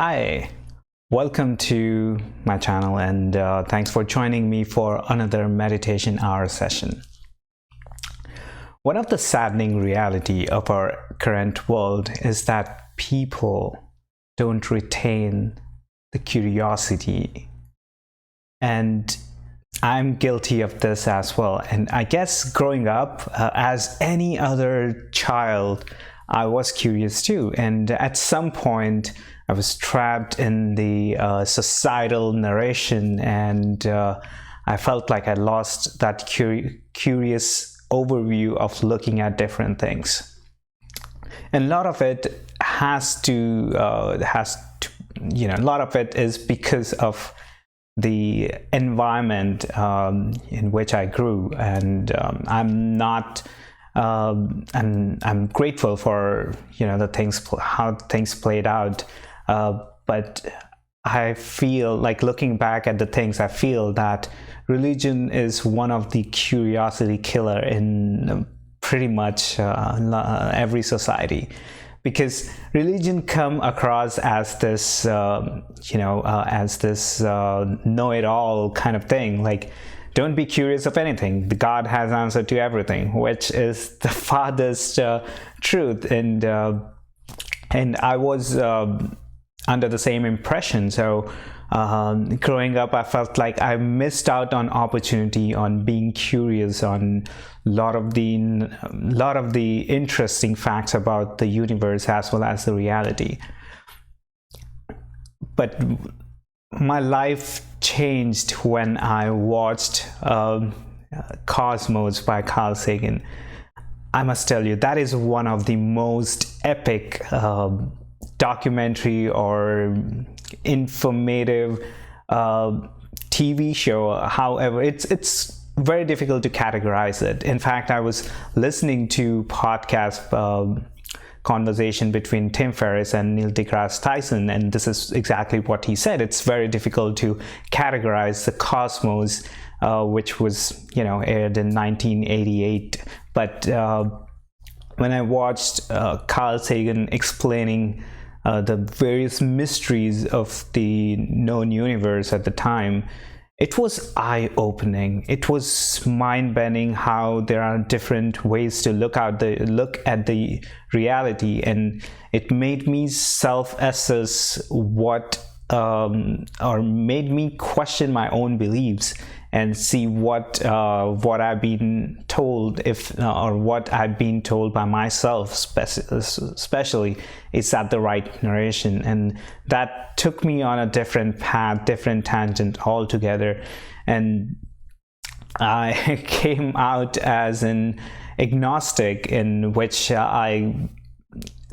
Hi, welcome to my channel and thanks for joining me for another meditation hour session. One of the saddening reality of our current world is that people don't retain the curiosity, and I'm guilty of this as well. And I guess growing up, as any other child, I was curious too, and at some point I was trapped in the societal narration, and I felt like I lost that curious overview of looking at different things. And a lot of it a lot of it is because of the environment in which I grew, and I'm grateful for how things played out. But I feel like, looking back at the things, I feel that religion is one of the curiosity killer in pretty much every society, because religion come across as this know-it-all kind of thing. Like, don't be curious of anything. The God has answer to everything, which is the farthest truth. And I was under the same impression. So growing up, I felt like I missed out on opportunity on being curious on a lot of the interesting facts about the universe as well as the reality. But my life changed when I watched Cosmos by Carl Sagan. I must tell you, that is one of the most epic documentary or informative TV show. However, it's very difficult to categorize it. In fact, I was listening to podcast conversation between Tim Ferriss and Neil deGrasse Tyson, and this is exactly what he said. It's very difficult to categorize the Cosmos, which was aired in 1988. But when I watched Carl Sagan explaining the various mysteries of the known universe at the time, it was eye-opening. It was mind-bending how there are different ways to look at the reality, and it made me self-assess or made me question my own beliefs and see what I've been told, or what I've been told by myself, especially, is that the right narration. And that took me on a different path, different tangent altogether. And I came out as an agnostic, in which I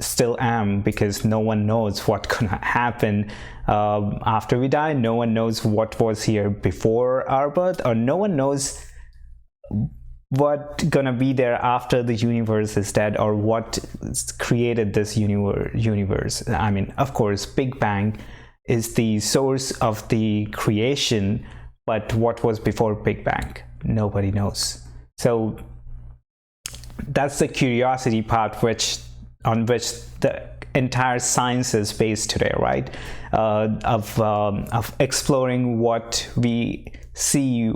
still am, because no one knows what's gonna happen after we die. No one knows what was here before our birth, or no one knows what's gonna be there after the universe is dead, or what created this universe. I mean, of course, Big Bang is the source of the creation, but what was before Big Bang, nobody knows. So that's the curiosity part, on which the entire science is based today, right? Of exploring what we see,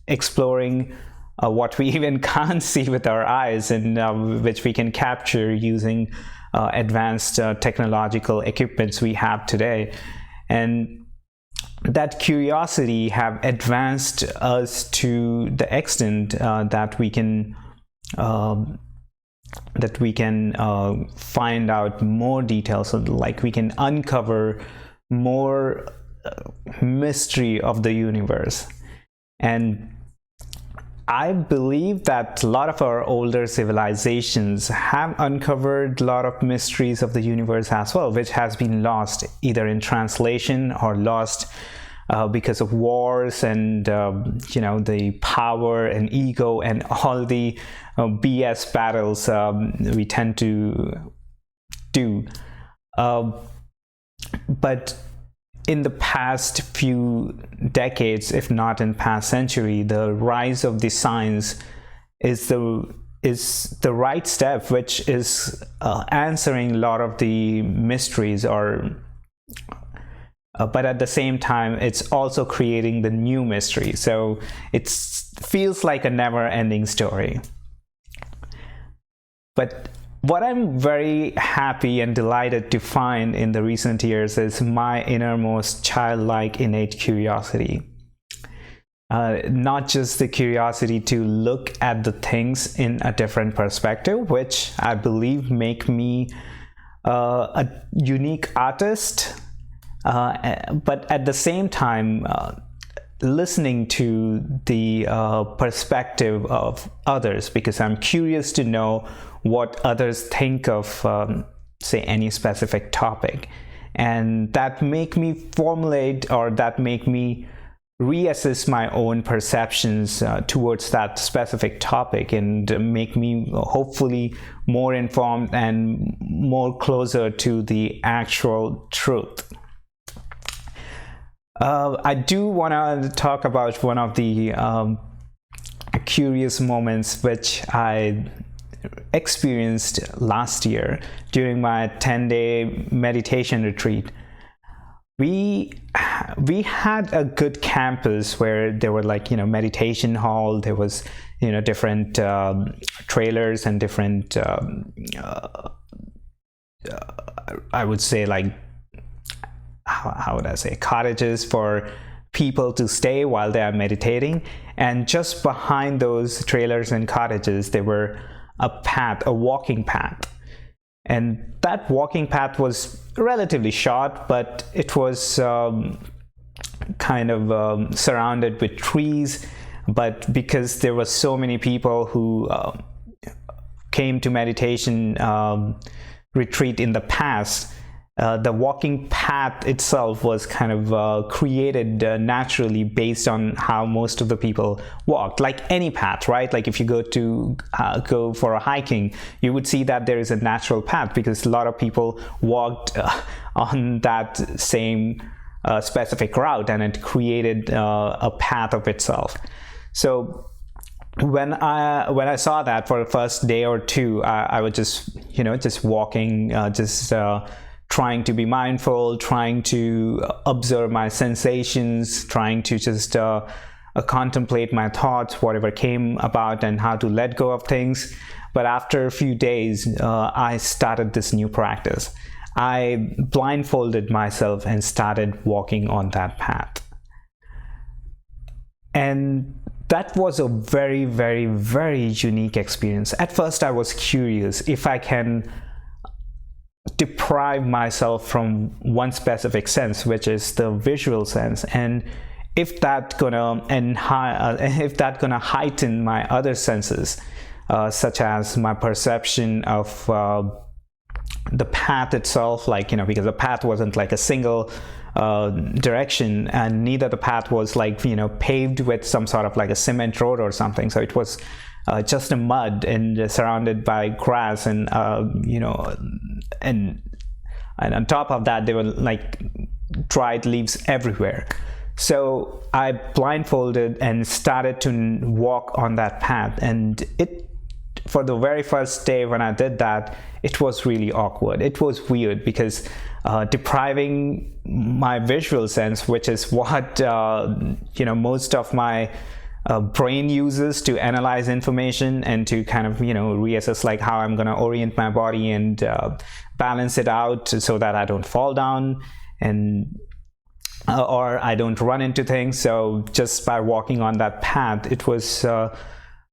exploring what we even can't see with our eyes, and which we can capture using advanced technological equipments we have today. And that curiosity have advanced us to the extent that we can find out more details, so like we can uncover more mystery of the universe. And I believe that a lot of our older civilizations have uncovered a lot of mysteries of the universe as well, which has been lost either in translation or lost because of wars and the power and ego and all the BS battles we tend to do. But in the past few decades, if not in past century, the rise of the science is the right step, which is answering a lot of the mysteries, or but at the same time, it's also creating the new mystery. So it feels like a never-ending story. But what I'm very happy and delighted to find in the recent years is my innermost childlike innate curiosity. Not just the curiosity to look at the things in a different perspective, which I believe make me a unique artist, but at the same time, listening to the perspective of others, because I'm curious to know what others think of, say, any specific topic, and that make me formulate, or that make me reassess my own perceptions towards that specific topic, and make me hopefully more informed and more closer to the actual truth. I do want to talk about one of the curious moments which I experienced last year during my 10-day meditation retreat. We had a good campus where there were, like, meditation hall, there was, different trailers and different I would say, like, how would I say, cottages for people to stay while they are meditating. And just behind those trailers and cottages, there were a walking path. And that walking path was relatively short, but it was kind of surrounded with trees. But because there were so many people who came to meditation retreat in the past, the walking path itself was kind of created naturally based on how most of the people walked, like any path, right? Like if you go for a hiking, you would see that there is a natural path because a lot of people walked on that same specific route, and it created a path of itself. So when I saw that for the first day or two, I was just walking, trying to be mindful, trying to observe my sensations, trying to just contemplate my thoughts, whatever came about, and how to let go of things. But after a few days, I started this new practice. I blindfolded myself and started walking on that path. And that was a very, very, very unique experience. At first, I was curious if I can deprive myself from one specific sense, which is the visual sense, and if that's gonna heighten my other senses, such as my perception of the path itself, because the path wasn't like a single direction, and neither the path was paved with some sort of like a cement road or something. So it was just a mud and surrounded by grass, and and on top of that there were like dried leaves everywhere. So I blindfolded and started to walk on that path, and for the very first day when I did that, it was really awkward. It was weird because depriving my visual sense, which is what most of my brain uses to analyze information and to kind of reassess like how I'm going to orient my body and balance it out so that I don't fall down and or I don't run into things. So just by walking on that path, it was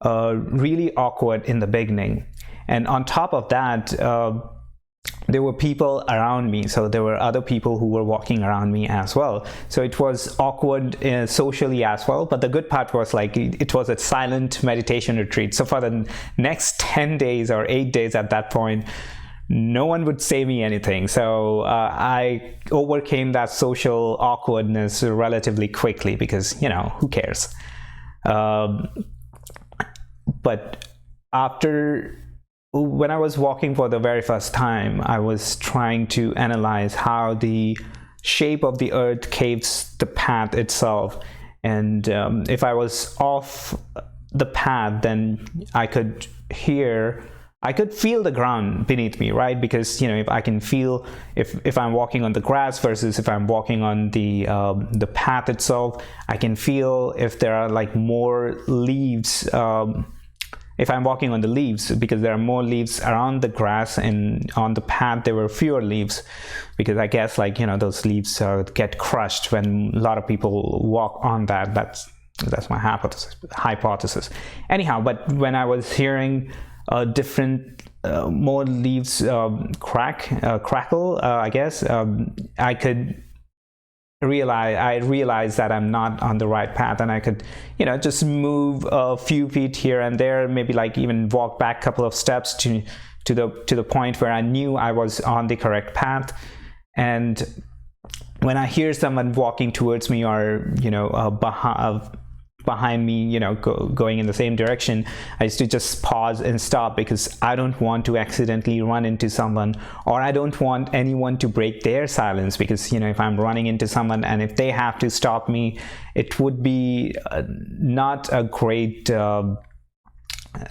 really awkward in the beginning. And on top of that, there were people around me, so there were other people who were walking around me as well. So it was awkward socially as well. But the good part was like it was a silent meditation retreat. So for the next 10 days or 8 days at that point, no one would say me anything. So I overcame that social awkwardness relatively quickly because, who cares? But when I was walking for the very first time, I was trying to analyze how the shape of the earth caves the path itself. And if I was off the path, then I could hear I could feel the ground beneath me, right? Because if I can feel if I'm walking on the grass versus if I'm walking on the path itself, I can feel if there are like more leaves. If I'm walking on the leaves, because there are more leaves around the grass, and on the path there were fewer leaves, because I guess those leaves get crushed when a lot of people walk on that. That's my hypothesis. Anyhow, but when I was hearing different more leaves crackle, I guess I realized that I'm not on the right path, and I could just move a few feet here and there, maybe even walk back a couple of steps to the point where I knew I was on the correct path. And when I hear someone walking towards me, or behind me, going in the same direction, I used to just pause and stop, because I don't want to accidentally run into someone, or I don't want anyone to break their silence, because if I'm running into someone and if they have to stop me, it would be not a great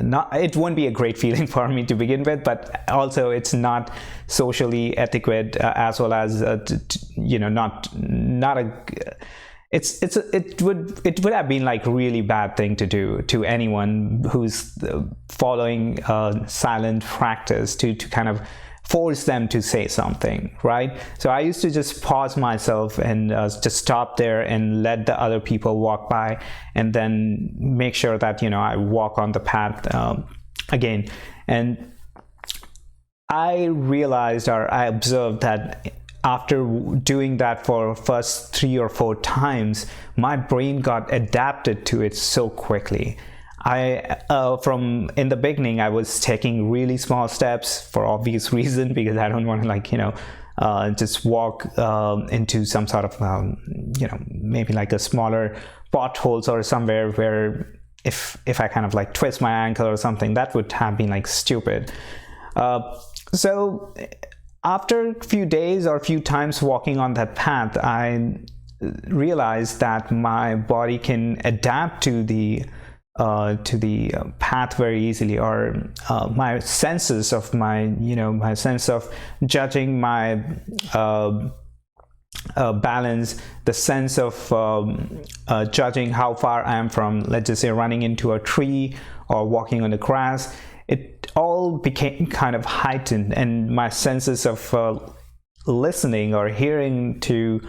it won't be a great feeling for me to begin with, but also it's not socially etiquette, as well as not a it would have been really bad thing to do to anyone who's following silent practice, to kind of force them to say something, right? So I used to just pause myself and just stop there and let the other people walk by, and then make sure that I walk on the path again. And I realized, or I observed, that after doing that for first 3 or 4 times, my brain got adapted to it so quickly. From in the beginning, I was taking really small steps for obvious reason, because I don't want to just walk into some sort of maybe a smaller potholes or somewhere where if I kind of twist my ankle or something, that would have been stupid. So after a few days or a few times walking on that path, I realized that my body can adapt to the path very easily, or my senses of my sense of judging my balance, the sense of judging how far I am from, let's just say, running into a tree or walking on the grass, it all became kind of heightened, and my senses of listening or hearing to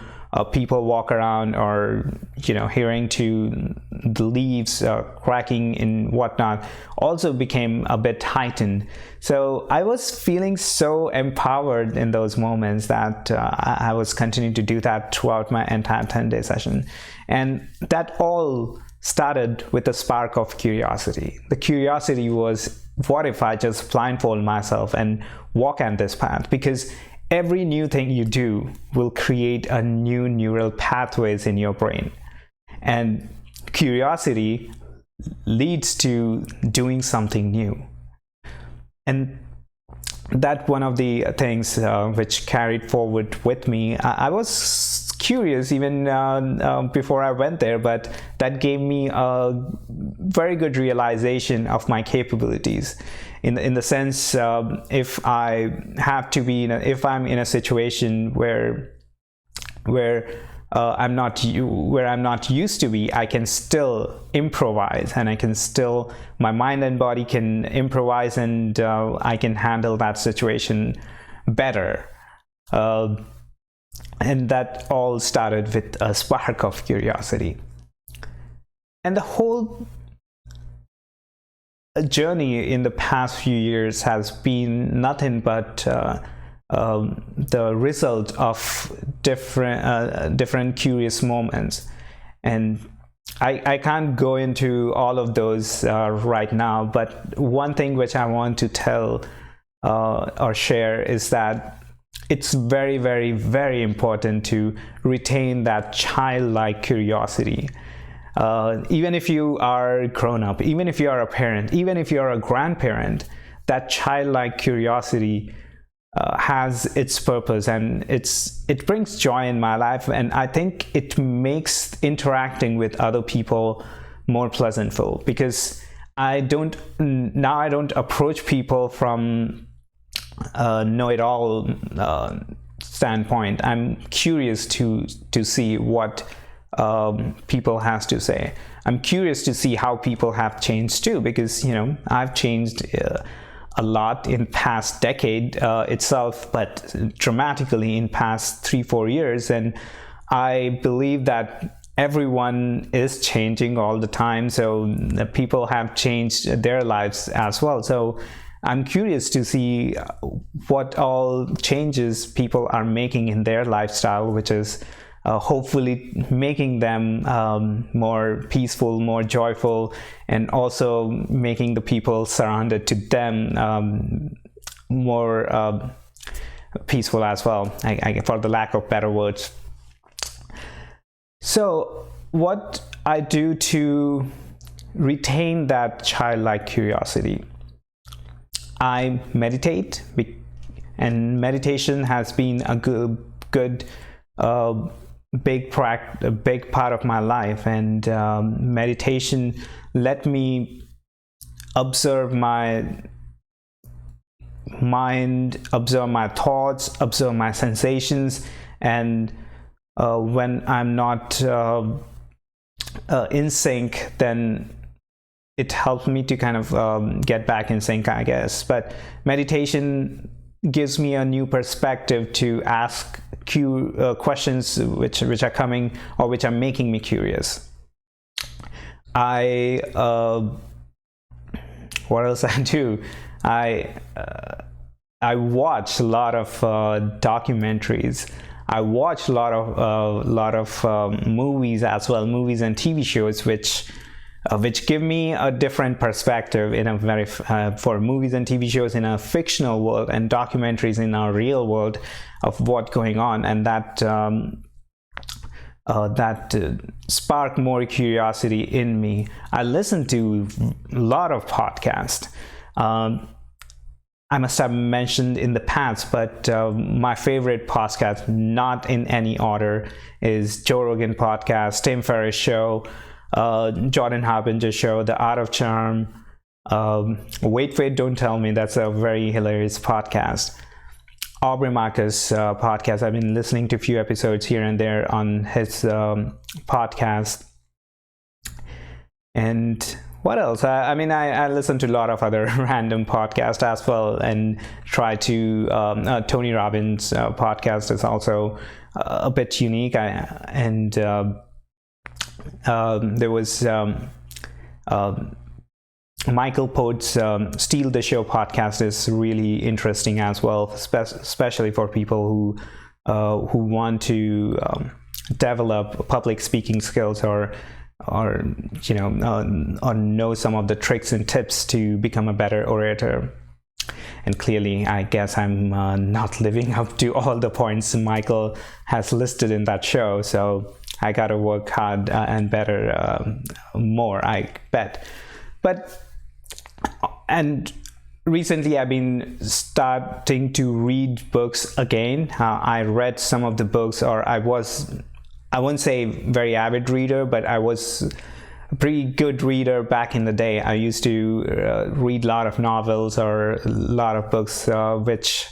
people walk around, or hearing to the leaves cracking and whatnot, also became a bit heightened. So I was feeling so empowered in those moments that I was continuing to do that throughout my entire 10-day session. And that all started with a spark of curiosity. The curiosity was, what if I just blindfold myself and walk on this path? Because every new thing you do will create a new neural pathways in your brain, and curiosity leads to doing something new. And that one of the things which carried forward with me. I was curious even before I went there, but that gave me a very good realization of my capabilities. In the sense, if I have to be if I'm in a situation where I'm not used to be, I can still improvise, and my mind and body can improvise, and I can handle that situation better. And that all started with a spark of curiosity. And the whole journey in the past few years has been nothing but the result of different curious moments. And I can't go into all of those right now, but one thing which I want to tell or share is that it's very, very, very important to retain that childlike curiosity. Even if you are grown up, even if you are a parent, even if you are a grandparent, that childlike curiosity has its purpose, and it brings joy in my life, and I think it makes interacting with other people more pleasantful, because I don't approach people from know-it-all standpoint. I'm curious to see what people has to say. I'm curious to see how people have changed too, because I've changed a lot in past decade itself, but dramatically in past 3-4 years, and I believe that everyone is changing all the time, so the people have changed their lives as well. So I'm curious to see what all changes people are making in their lifestyle, which is hopefully making them more peaceful, more joyful, and also making the people surrounded to them more peaceful as well, for the lack of better words. So what I do to retain that childlike curiosity, I meditate, and meditation has been a good big part of my life. And meditation let me observe my mind, observe my thoughts, observe my sensations, and when I'm not in sync, then it helps me to kind of get back in sync, I guess. But meditation gives me a new perspective to ask questions which are coming, or which are making me curious. What else I do? I watch a lot of documentaries. I watch a lot of movies as well, movies and TV shows, which give me a different perspective in a very for movies and TV shows in a fictional world, and documentaries in our real world of what's going on, and that spark more curiosity in me. I listen to a lot of podcasts. I must have mentioned in the past, but my favorite podcast, not in any order, is Joe Rogan podcast, Tim Ferriss show, Jordan Harbinger show, The Art of Charm, Wait, Don't Tell Me. That's a very hilarious podcast. Aubrey Marcus podcast. I've been listening to a few episodes here and there on his podcast. And what else? I listen to a lot of other random podcasts as well, and try to Tony Robbins' podcast is also a bit unique. There was Michael Pote's Steal the Show podcast is really interesting as well, especially for people who want to develop public speaking skills, or know some of the tricks and tips to become a better orator. And clearly, I guess I'm not living up to all the points Michael has listed in that show, so I gotta work hard and better more, I bet. And recently I've been starting to read books again. I read some of the books, or I wouldn't say very avid reader, but I was a pretty good reader back in the day. I used to read a lot of novels or a lot of books which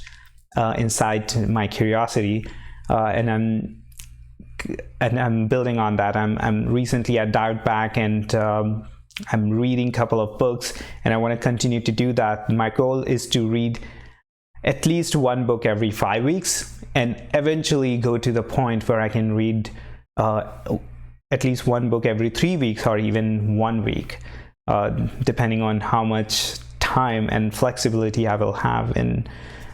incite my curiosity, and I'm building on that. Recently I dived back, and I'm reading a couple of books, and I want to continue to do that. My goal is to read at least one book every 5 weeks, and eventually go to the point where I can read at least one book every 3 weeks, or even 1 week, depending on how much time and flexibility I will have in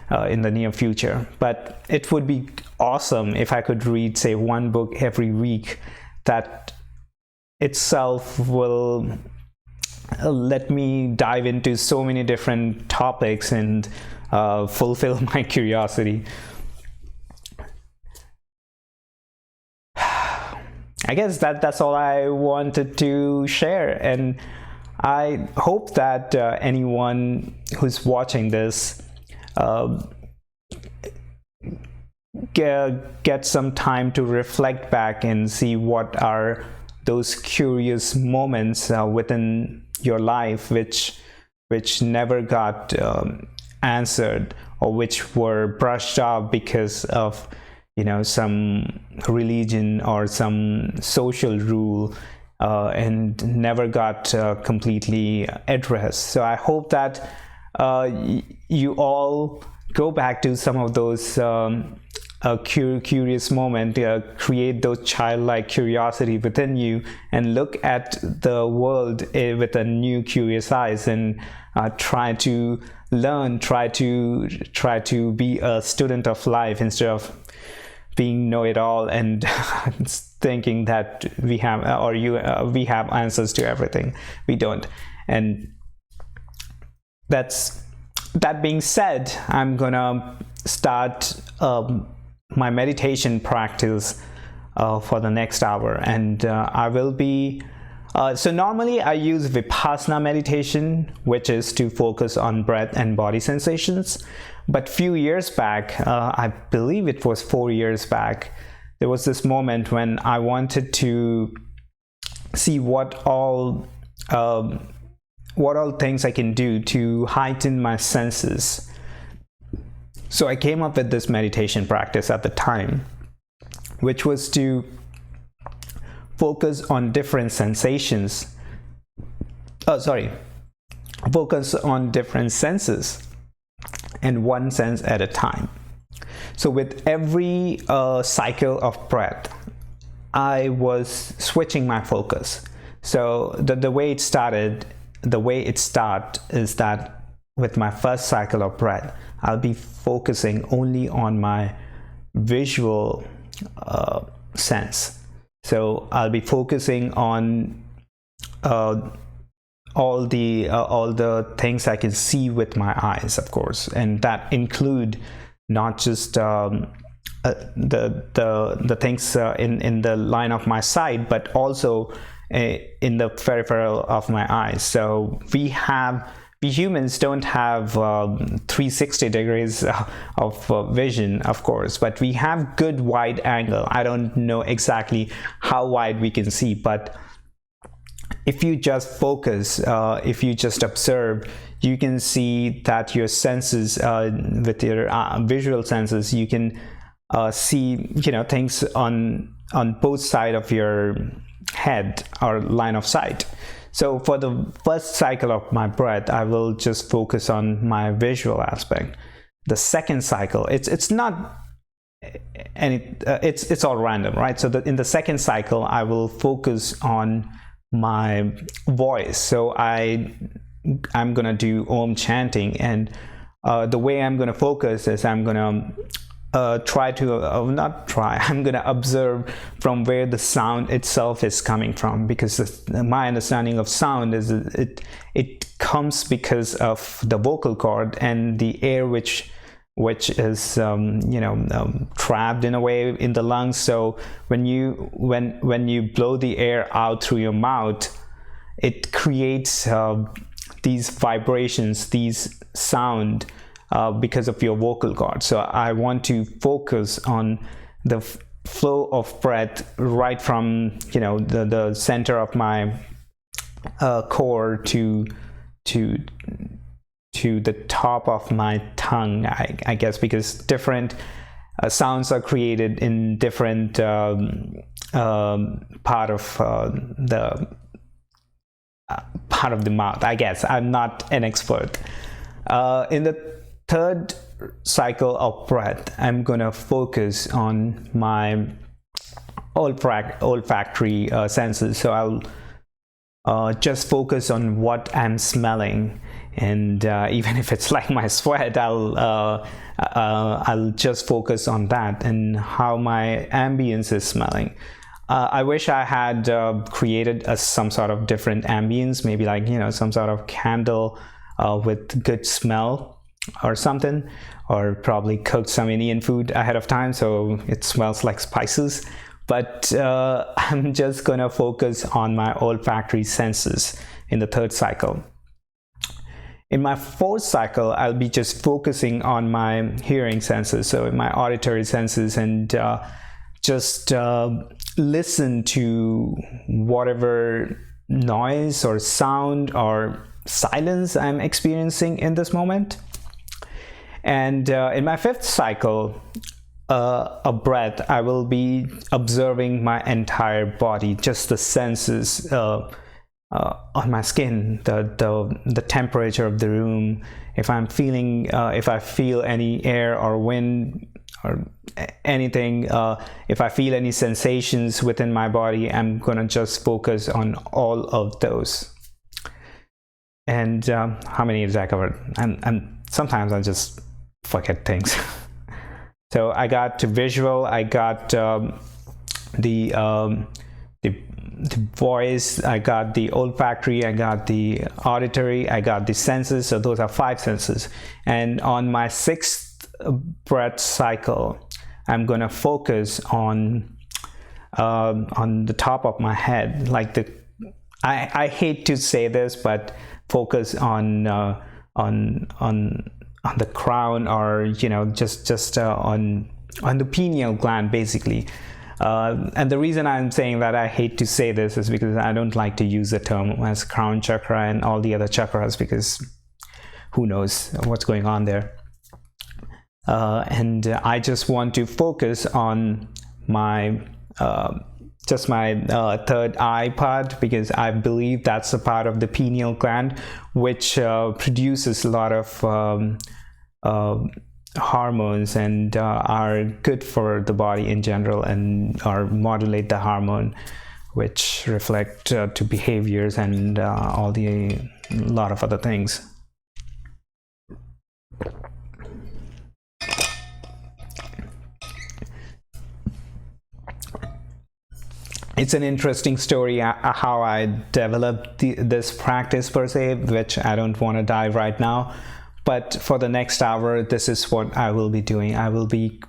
the near future. But it would be awesome if I could read, say, one book every week. That itself will let me dive into so many different topics and fulfill my curiosity. I guess that's all I wanted to share, and I hope that anyone who's watching this get some time to reflect back and see what are those curious moments within your life which never got answered, or which were brushed off because of some religion or some social rule, and never got completely addressed. So I hope that you all go back to some of those curious moment, create those childlike curiosity within you, and look at the world with a new curious eyes, and try to learn, try to be a student of life instead of being know-it-all and thinking that we have we have answers to everything. We don't. And that being said, I'm gonna start my meditation practice for the next hour, and I will be so normally I use Vipassana meditation, which is to focus on breath and body sensations. But few years back, I believe it was 4 years back, there was this moment when I wanted to see what all things I can do to heighten my senses. So I came up with this meditation practice at the time, which was to focus on different sensations. Focus on different senses, and one sense at a time. So with every cycle of breath, I was switching my focus. So the way it started is that with my first cycle of breath, I'll be focusing only on my visual sense. So I'll be focusing on all the things I can see with my eyes, of course, and that include not just the things in the line of my sight, but also in the peripheral of my eyes. So we humans don't have 360 degrees of vision, of course, but we have good wide angle. I don't know exactly how wide we can see, but if you just focus, if you just observe, you can see that your senses, with your visual senses, you can see things on both sides of your head or line of sight. So for the first cycle of my breath, I will just focus on my visual aspect. The second cycle, it's not any, it's all random, right? So in the second cycle, I will focus on my voice. So I'm gonna do Om chanting, and the way I'm gonna focus is I'm gonna I'm gonna observe from where the sound itself is coming from, because my understanding of sound is it comes because of the vocal cord and the air which is trapped in a way in the lungs. So when you blow the air out through your mouth, it creates these vibrations, these sound, because of your vocal cord. So I want to focus on the flow of breath right from the center of my core to the top of my tongue, I guess, because different sounds are created in different part of the mouth, I guess. I'm not an expert. In the third cycle of breath, I'm gonna focus on my olfactory senses. So I'll just focus on what I'm smelling, and even if it's like my sweat, I'll just focus on that and how my ambience is smelling. I wish I had created some sort of different ambience, maybe like some sort of candle with good smell or something, or probably cooked some Indian food ahead of time so it smells like spices. But I'm just gonna focus on my olfactory senses in the third cycle. In my fourth cycle, I'll be just focusing on my hearing senses, so my auditory senses, and just listen to whatever noise or sound or silence I'm experiencing in this moment. And in my fifth cycle, a breath, I will be observing my entire body, just the senses on my skin, the temperature of the room. If I'm feeling, if I feel any air or wind or anything, if I feel any sensations within my body, I'm gonna just focus on all of those. And how many did I cover? And sometimes I just forget things. So I got to visual, I got the voice, I got the olfactory, I got the auditory, I got the senses. So those are 5 senses. And on my 6th breath cycle, I'm gonna focus on the top of my head, like I hate to say this, but focus on the crown, or just on the pineal gland, basically. And the reason I'm saying that I hate to say this is because I don't like to use the term as crown chakra and all the other chakras, because who knows what's going on there. And I just want to focus on my just my third eye part, because I believe that's a part of the pineal gland which produces a lot of hormones and are good for the body in general, and or modulate the hormone, which reflect to behaviors and all the lot of other things. It's an interesting story how I developed this practice per se, which I don't want to dive right now. But for the next hour, this is what I will be doing. I will be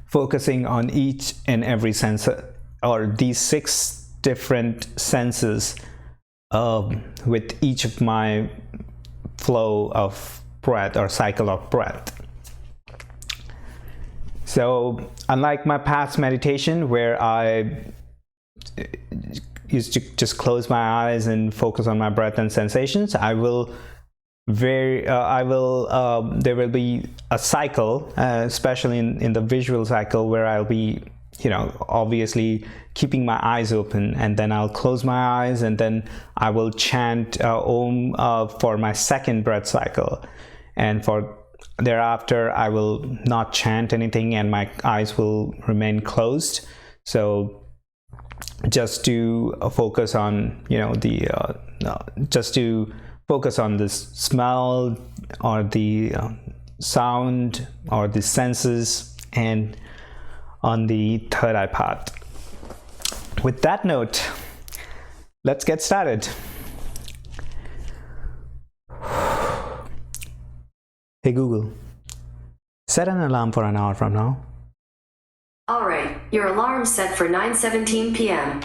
focusing on each and every sense, or these 6 different senses, with each of my flow of breath or cycle of breath. So unlike my past meditation, where I used to just close my eyes and focus on my breath and sensations, there will be a cycle, especially in the visual cycle, where I'll be, obviously keeping my eyes open, and then I'll close my eyes, and then I will chant Om for my 2nd breath cycle, and for thereafter I will not chant anything and my eyes will remain closed. So just to focus on just to focus on this smell or the sound or the senses, and on the third eye part. With that note, let's get started. Hey Google, set an alarm for an hour from now. All right, your alarm's set for 9:17 p.m.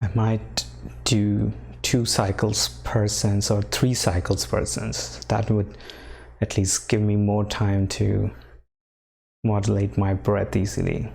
I might do 2 cycles per sense or 3 cycles per sense. That would at least give me more time to modulate my breath easily.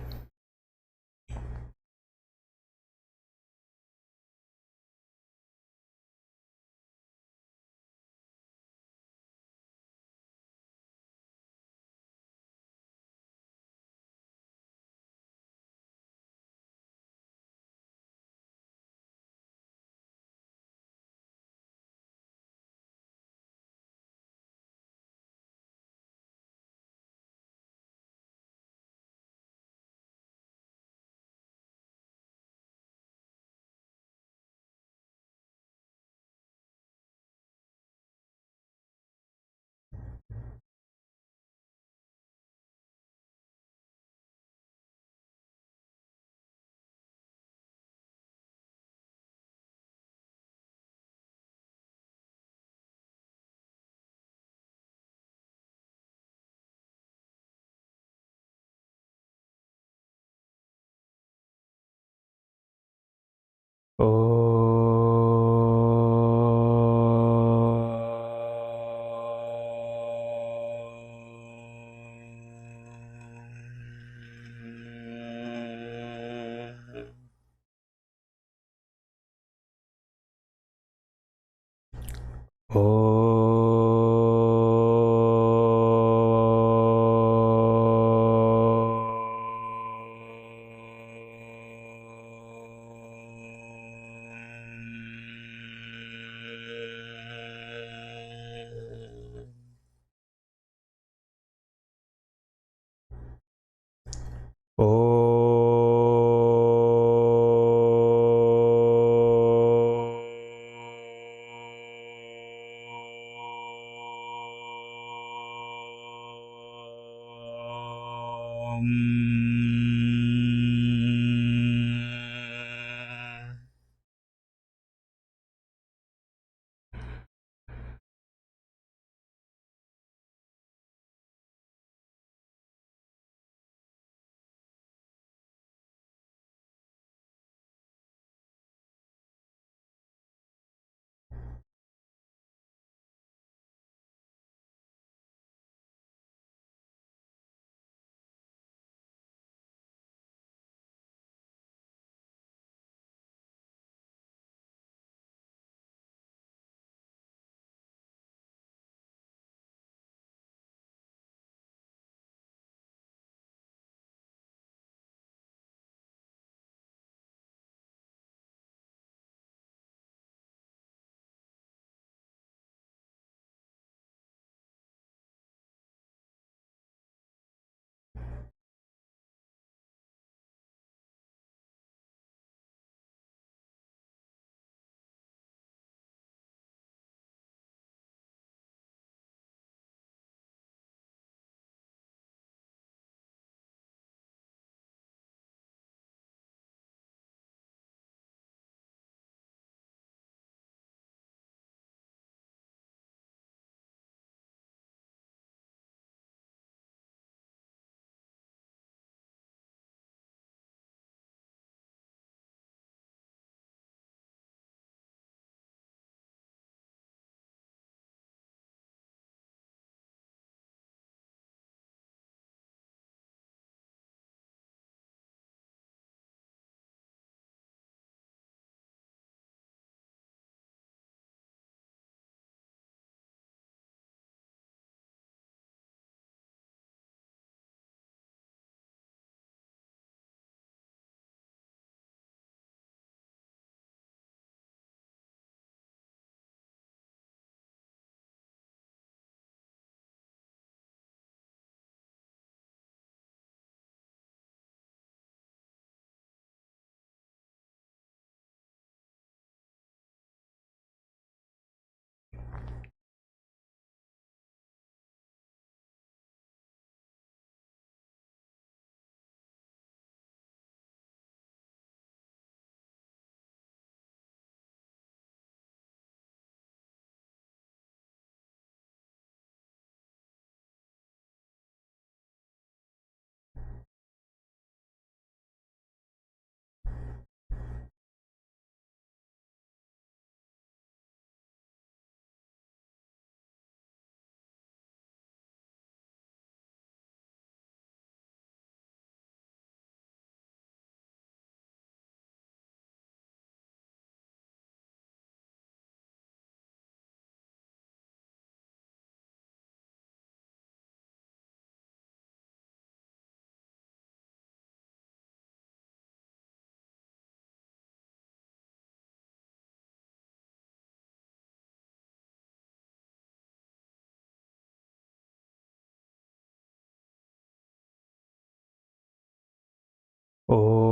Oh.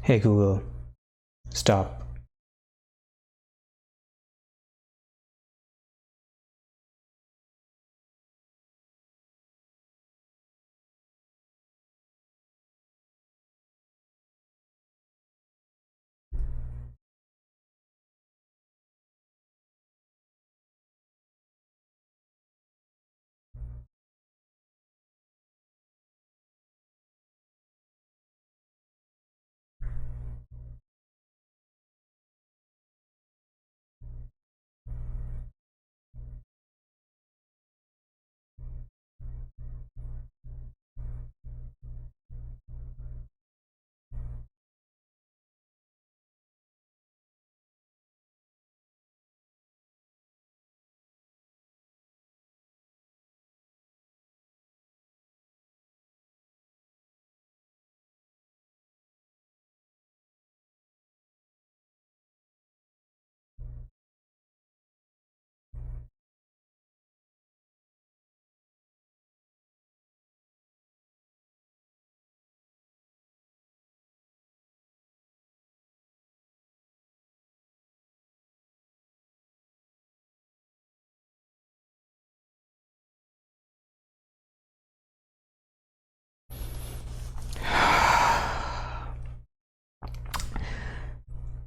Hey Google, stop.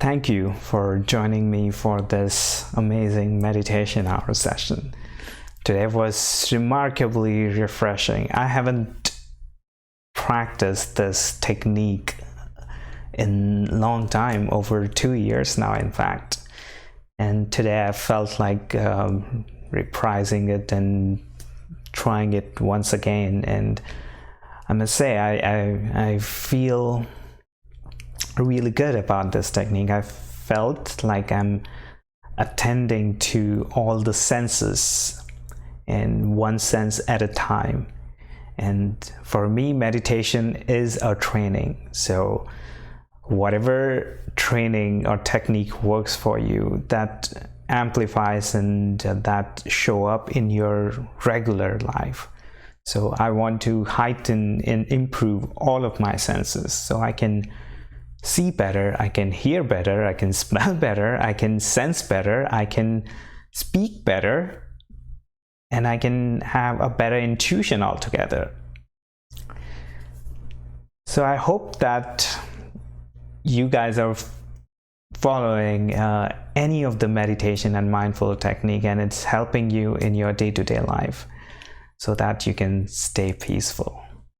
Thank you for joining me for this amazing meditation hour session. Today was remarkably refreshing. I haven't practiced this technique in a long time, over 2 years now, in fact. And today I felt like reprising it and trying it once again. And I must say, I feel really good about this technique. I felt like I'm attending to all the senses in one sense at a time. And for me, meditation is a training. So whatever training or technique works for you, that amplifies and that show up in your regular life. So I want to heighten and improve all of my senses so I can see better, I can hear better, I can smell better, I can sense better, I can speak better, and I can have a better intuition altogether. So I hope that you guys are following any of the meditation and mindful technique, and it's helping you in your day-to-day life so that you can stay peaceful.